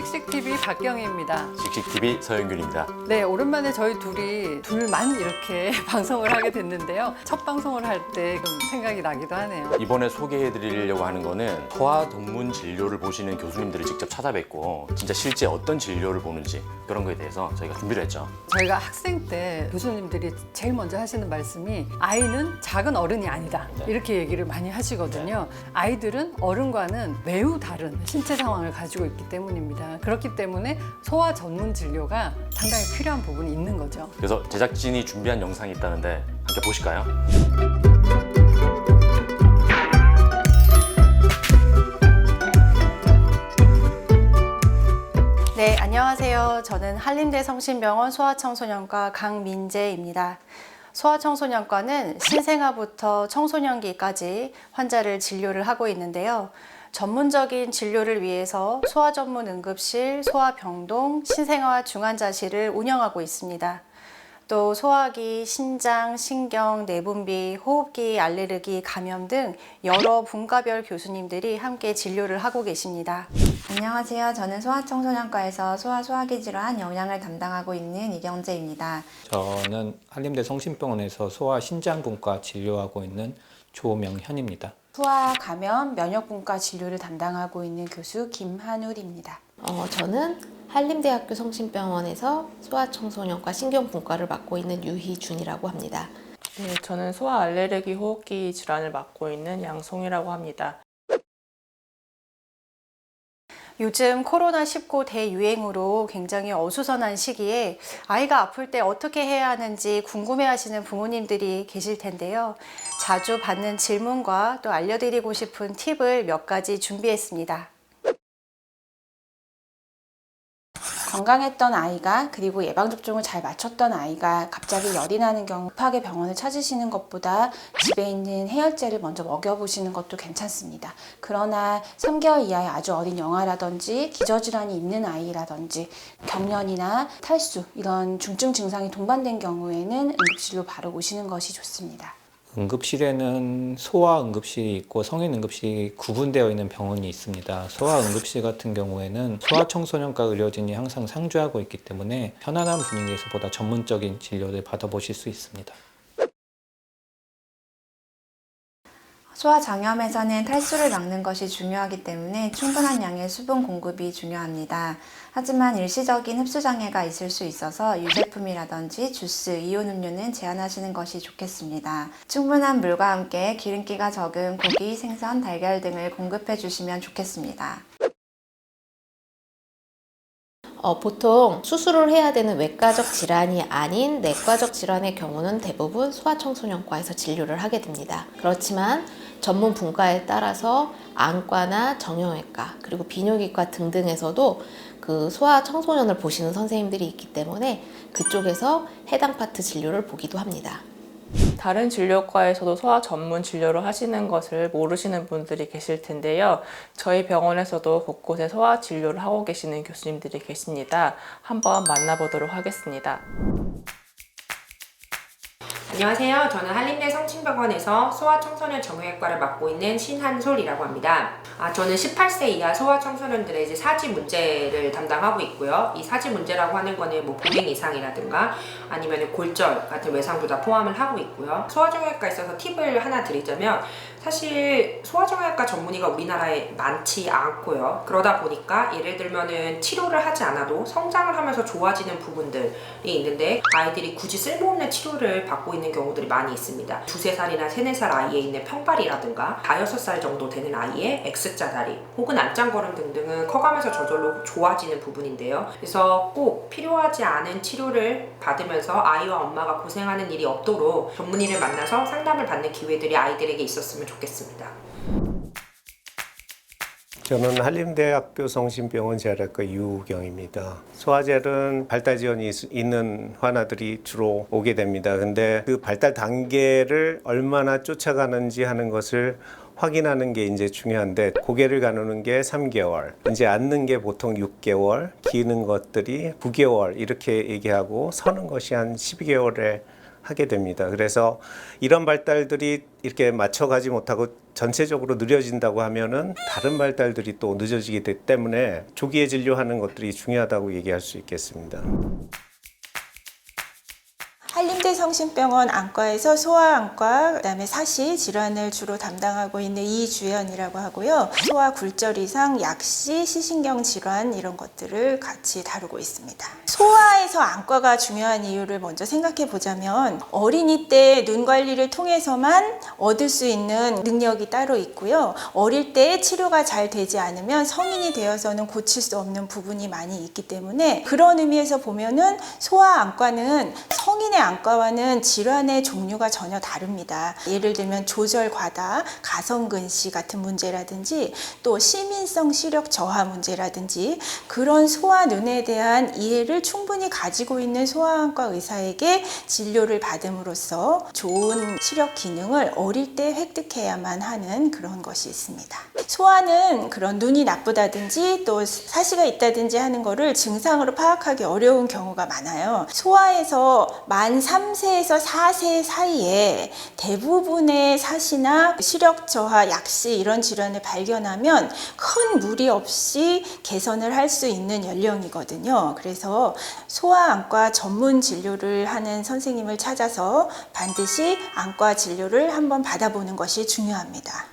씩씩TV 박경희입니다. 씩씩TV 서영균입니다. 네, 오랜만에 저희 둘만 이렇게 방송을 하게 됐는데요. 첫 방송을 할 때 생각이 나기도 하네요. 이번에 소개해드리려고 하는 거는 소아 전문 진료를 보시는 교수님들을 직접 찾아뵙고 진짜 실제 어떤 진료를 보는지 그런 거에 대해서 저희가 준비를 했죠. 저희가 학생 때 교수님들이 제일 먼저 하시는 말씀이 아이는 작은 어른이 아니다. 네. 이렇게 얘기를 많이 하시거든요. 아이들은 어른과는 매우 다른 신체 상황을 가지고 있기 때문입니다. 그렇기 때문에 소아 전문 진료가 상당히 필요한 부분이 있는 거죠. 그래서 제작진이 준비한 영상이 있다는데 함께 보실까요? 네, 안녕하세요. 저는 한림대 성심병원 소아청소년과 강민재입니다. 소아청소년과는 신생아부터 청소년기까지 환자를 진료를 하고 있는데요. 전문적인 진료를 위해서 소아 전문 응급실, 소아병동, 신생아 중환자실을 운영하고 있습니다. 또 소화기, 신장, 신경, 내분비, 호흡기, 알레르기, 감염 등 여러 분과별 교수님들이 함께 진료를 하고 계십니다. 안녕하세요. 저는 소아청소년과에서 소아기 질환 영양을 담당하고 있는 이경재입니다. 저는 한림대 성심병원에서 소아신장분과 진료하고 있는 조명현입니다. 소아 감염 면역분과 진료를 담당하고 있는 교수 김한울입니다. 저는 한림대학교 성심병원에서 소아청소년과 신경분과를 맡고 있는 유희준이라고 합니다. 네, 저는 소아 알레르기 호흡기 질환을 맡고 있는 양송이라고 합니다. 요즘 코로나19 대유행으로 굉장히 어수선한 시기에 아이가 아플 때 어떻게 해야 하는지 궁금해하시는 부모님들이 계실 텐데요. 자주 받는 질문과 또 알려드리고 싶은 팁을 몇 가지 준비했습니다. 건강했던 아이가 그리고 예방접종을 잘 마쳤던 아이가 갑자기 열이 나는 경우 급하게 병원을 찾으시는 것보다 집에 있는 해열제를 먼저 먹여보시는 것도 괜찮습니다. 그러나 3개월 이하의 아주 어린 영아라든지 기저질환이 있는 아이라든지 경련이나 탈수 이런 중증 증상이 동반된 경우에는 응급실로 바로 오시는 것이 좋습니다. 응급실에는 소아 응급실이 있고 성인 응급실이 구분되어 있는 병원이 있습니다. 소아 응급실 같은 경우에는 소아청소년과 의료진이 항상 상주하고 있기 때문에 편안한 분위기에서 보다 전문적인 진료를 받아보실 수 있습니다. 소아장염에서는 탈수를 막는 것이 중요하기 때문에 충분한 양의 수분 공급이 중요합니다. 하지만 일시적인 흡수장애가 있을 수 있어서 유제품이라든지 주스, 이온 음료는 제한하시는 것이 좋겠습니다. 충분한 물과 함께 기름기가 적은 고기, 생선, 달걀 등을 공급해 주시면 좋겠습니다. 보통 수술을 해야 되는 외과적 질환이 아닌 내과적 질환의 경우는 대부분 소아청소년과에서 진료를 하게 됩니다. 그렇지만 전문 분과에 따라서 안과나 정형외과 그리고 비뇨기과 등등에서도 그 소아청소년을 보시는 선생님들이 있기 때문에 그쪽에서 해당 파트 진료를 보기도 합니다. 다른 진료과에서도 소아 전문 진료를 하시는 것을 모르시는 분들이 계실 텐데요. 저희 병원에서도 곳곳에 소아 진료를 하고 계시는 교수님들이 계십니다. 한번 만나보도록 하겠습니다. 안녕하세요. 저는 한림대 성심병원에서 소아청소년 정형외과를 맡고 있는 신한솔이라고 합니다. 저는 18세 이하 소아청소년들의 이제 사지 문제를 담당하고 있고요. 이 사지 문제라고 하는 거는 뭐 보행 이상이라든가 아니면 골절 같은 외상도 다 포함을 하고 있고요. 소아정형외과에 있어서 팁을 하나 드리자면 사실 소아정형외과 전문의가 우리나라에 많지 않고요. 그러다 보니까 예를 들면은 치료를 하지 않아도 성장을 하면서 좋아지는 부분들이 있는데 아이들이 굳이 쓸모없는 치료를 받고 있는 경우들이 많이 있습니다. 2~3살이나 3~4살 아이에 있는 평발이라든가 5~6살 정도 되는 아이의 X자 다리 혹은 안짱거름 등등은 커가면서 저절로 좋아지는 부분인데요. 그래서 꼭 필요하지 않은 치료를 받으면서 아이와 엄마가 고생하는 일이 없도록 전문의를 만나서 상담을 받는 기회들이 아이들에게 있었으면 좋겠습니다. 저는 한림대학교 성심병원 재활학과 유우경입니다. 소아젤은 발달 지연이 있는 환아들이 주로 오게 됩니다. 근데 그 발달 단계를 얼마나 쫓아가는지 하는 것을 확인하는 게 이제 중요한데 고개를 가누는 게 3개월, 이제 앉는 게 보통 6개월, 기는 것들이 9개월 이렇게 얘기하고 서는 것이 한 12개월에 하게 됩니다. 그래서 이런 발달들이 이렇게 맞춰가지 못하고 전체적으로 느려진다고 하면은 다른 발달들이 또 늦어지기 때문에 조기에 진료하는 것들이 중요하다고 얘기할 수 있겠습니다. 한림대 성심병원 안과에서 소아안과, 그다음에 사시 질환을 주로 담당하고 있는 이주연이라고 하고요. 소아 굴절 이상, 약시, 시신경 질환 이런 것들을 같이 다루고 있습니다. 소아에서 안과가 중요한 이유를 먼저 생각해 보자면 어린이 때 눈 관리를 통해서만 얻을 수 있는 능력이 따로 있고요. 어릴 때 치료가 잘 되지 않으면 성인이 되어서는 고칠 수 없는 부분이 많이 있기 때문에 그런 의미에서 보면은 소아 안과는 성인의 안과와는 질환의 종류가 전혀 다릅니다. 예를 들면 조절 과다, 가성근시 같은 문제라든지 또 시민성 시력 저하 문제라든지 그런 소아 눈에 대한 이해를 충분히 가지고 있는 소아안과 의사에게 진료를 받음으로써 좋은 시력 기능을 어릴 때 획득해야만 하는 그런 것이 있습니다. 소아는 그런 눈이 나쁘다든지 또 사시가 있다든지 하는 거를 증상으로 파악하기 어려운 경우가 많아요. 소아에서 만 3세에서 4세 사이에 대부분의 사시나 시력 저하, 약시 이런 질환을 발견하면 큰 무리 없이 개선을 할 수 있는 연령이거든요. 그래서 소아안과 전문 진료를 하는 선생님을 찾아서 반드시 안과 진료를 한번 받아보는 것이 중요합니다.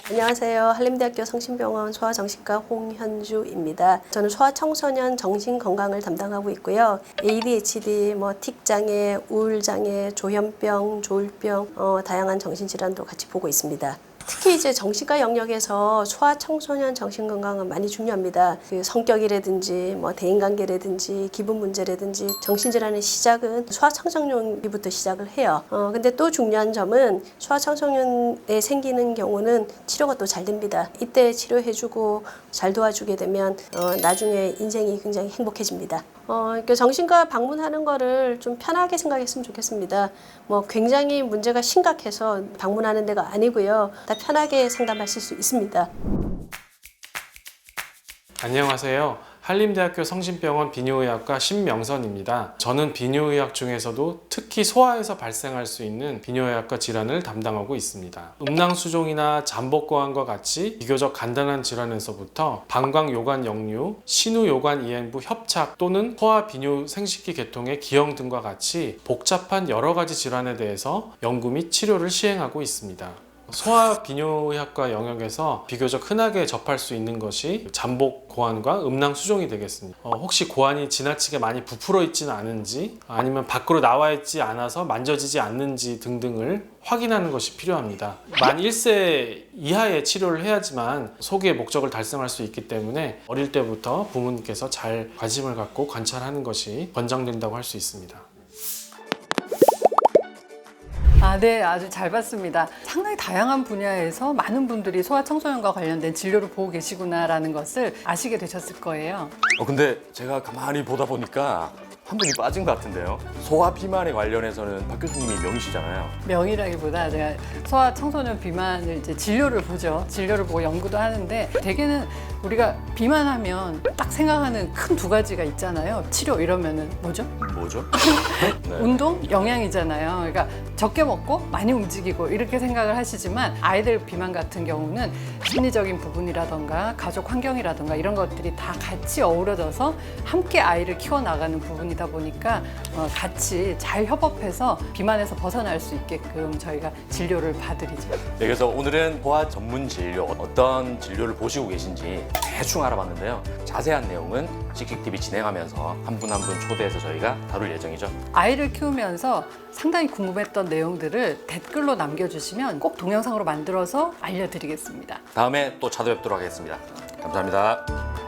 안녕하세요. 한림대학교 성심병원 소아정신과 홍현주입니다. 저는 소아청소년 정신건강을 담당하고 있고요. ADHD, 틱장애, 우울장애, 조현병, 조울병, 다양한 정신질환도 같이 보고 있습니다. 특히 이제 정신과 영역에서 소아청소년 정신건강은 많이 중요합니다. 그 성격이라든지 대인관계라든지 기분 문제라든지 정신질환의 시작은 소아청소년기부터 시작을 해요. 근데 또 중요한 점은 소아청소년에 생기는 경우는 치료가 또 잘 됩니다. 이때 치료해주고 잘 도와주게 되면 나중에 인생이 굉장히 행복해집니다. 정신과 방문하는 거를 좀 편하게 생각했으면 좋겠습니다. 굉장히 문제가 심각해서 방문하는 데가 아니고요. 다 편하게 상담하실 수 있습니다. 안녕하세요. 한림대학교 성심병원 비뇨의학과 신명선입니다. 저는 비뇨의학 중에서도 특히 소아에서 발생할 수 있는 비뇨의학과 질환을 담당하고 있습니다. 음낭수종이나 잠복고환과 같이 비교적 간단한 질환에서부터 방광요관 역류, 신우요관 이행부 협착 또는 소아 비뇨 생식기 계통의 기형 등과 같이 복잡한 여러 가지 질환에 대해서 연구 및 치료를 시행하고 있습니다. 소아 비뇨의학과 영역에서 비교적 흔하게 접할 수 있는 것이 잠복 고환과 음낭 수종이 되겠습니다. 혹시 고환이 지나치게 많이 부풀어 있지는 않은지 아니면 밖으로 나와 있지 않아서 만져지지 않는지 등등을 확인하는 것이 필요합니다. 만 1세 이하의 치료를 해야지만 소기의 목적을 달성할 수 있기 때문에 어릴 때부터 부모님께서 잘 관심을 갖고 관찰하는 것이 권장된다고 할 수 있습니다. 네, 아주 잘 봤습니다. 상당히 다양한 분야에서 많은 분들이 소아청소년과 관련된 진료를 보고 계시구나라는 것을 아시게 되셨을 거예요. 근데 제가 가만히 보다 보니까 한 분이 빠진 것 같은데요. 소아 비만에 관련해서는 박 교수님이 명의시잖아요. 명의라기보다 제가 소아 청소년 비만을 이제 진료를 보죠. 진료를 보고 연구도 하는데 대개는 우리가 비만하면 딱 생각하는 큰 두 가지가 있잖아요. 치료 이러면은 뭐죠? 네. 운동, 영양이잖아요. 그러니까 적게 먹고 많이 움직이고 이렇게 생각을 하시지만 아이들 비만 같은 경우는 심리적인 부분이라던가 가족 환경이라던가 이런 것들이 다 같이 어우러져서 함께 아이를 키워나가는 부분이다 보니까 같이 잘 협업해서 비만에서 벗어날 수 있게끔 저희가 진료를 봐드리죠. 네, 그래서 오늘은 소아 전문 진료, 어떤 진료를 보시고 계신지 대충 알아봤는데요. 자세한 내용은 씩씩TV 진행하면서 한 분 한 분 초대해서 저희가 다룰 예정이죠. 아이를 키우면서 상당히 궁금했던 내용들을 댓글로 남겨주시면 꼭 동영상으로 만들어서 알려드리겠습니다. 다음에 또 찾아뵙도록 하겠습니다. 감사합니다.